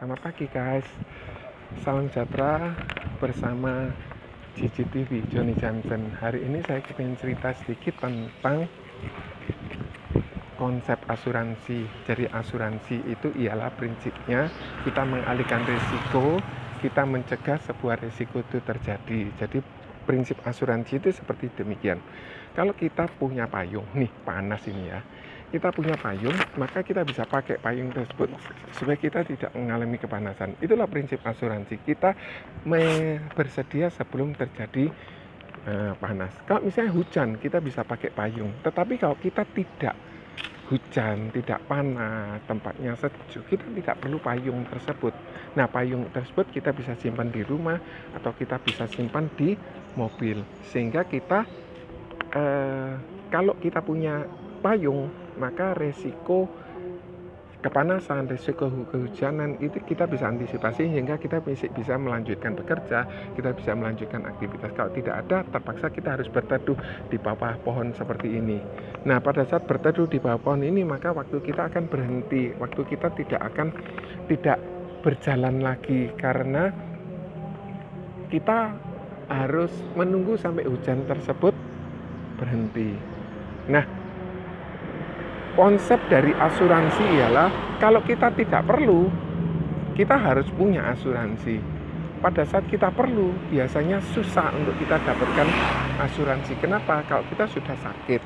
Selamat pagi guys. Salam sejahtera bersama GGTV Johnny Johnson. Hari ini saya ingin cerita sedikit tentang konsep asuransi. Jadi asuransi itu ialah prinsipnya kita mengalihkan risiko, kita mencegah sebuah risiko itu terjadi. Jadi prinsip asuransi itu seperti demikian. Kalau kita punya payung, nih panas ini ya, kita punya payung, maka kita bisa pakai payung tersebut supaya kita tidak mengalami kepanasan. Itulah prinsip asuransi. Kita bersedia sebelum terjadi panas. Kalau misalnya hujan, kita bisa pakai payung. Tetapi kalau kita tidak hujan, tidak panas, tempatnya sejuk, kita tidak perlu payung tersebut. Nah, payung tersebut kita bisa simpan di rumah atau kita bisa simpan di mobil, sehingga kita kalau kita punya payung, maka resiko kepanasan, risiko kehujanan itu kita bisa antisipasi sehingga kita bisa melanjutkan bekerja, kita bisa melanjutkan aktivitas. Kalau tidak ada, terpaksa kita harus berteduh di bawah pohon seperti ini. Nah, pada saat berteduh di bawah pohon ini, maka waktu kita akan berhenti, waktu kita tidak berjalan lagi karena kita harus menunggu sampai hujan tersebut berhenti. Nah, konsep dari asuransi ialah kalau kita tidak perlu, kita harus punya asuransi. Pada saat kita perlu, biasanya susah untuk kita dapatkan asuransi. Kenapa? Kalau kita sudah sakit.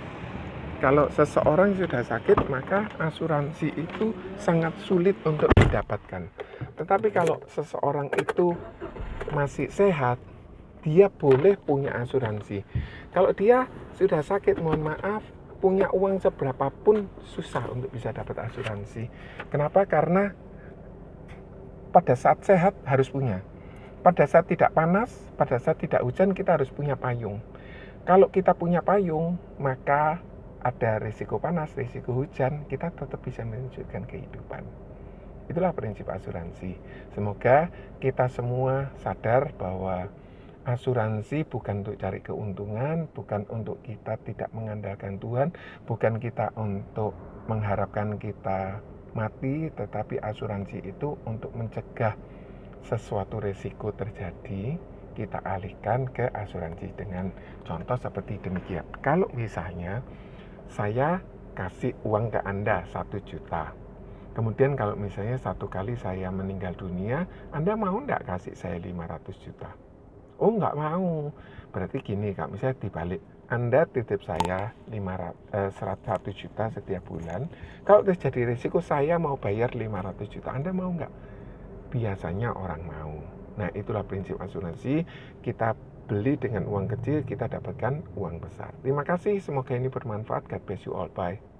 Kalau seseorang sudah sakit, maka asuransi itu sangat sulit untuk didapatkan. Tetapi kalau seseorang itu masih sehat, dia boleh punya asuransi. Kalau dia sudah sakit, mohon maaf, punya uang seberapa pun susah untuk bisa dapat asuransi. Kenapa? Karena pada saat sehat harus punya. Pada saat tidak panas, pada saat tidak hujan, kita harus punya payung. Kalau kita punya payung, maka ada risiko panas, risiko hujan, kita tetap bisa melanjutkan kehidupan. Itulah prinsip asuransi. Semoga kita semua sadar bahwa asuransi bukan untuk cari keuntungan, bukan untuk kita tidak mengandalkan Tuhan, bukan kita untuk mengharapkan kita mati, tetapi asuransi itu untuk mencegah sesuatu risiko terjadi, kita alihkan ke asuransi dengan contoh seperti demikian. Kalau misalnya saya kasih uang ke Anda 1 juta, kemudian kalau misalnya satu kali saya meninggal dunia, Anda mau enggak kasih saya 500 juta? Oh, nggak mau. Berarti gini Kak, misalnya dibalik, Anda titip saya 100 juta setiap bulan. Kalau terjadi risiko saya mau bayar 500 juta, Anda mau nggak? Biasanya orang mau. Nah, itulah prinsip asuransi. Kita beli dengan uang kecil, kita dapatkan uang besar. Terima kasih, semoga ini bermanfaat. God bless you all. Bye.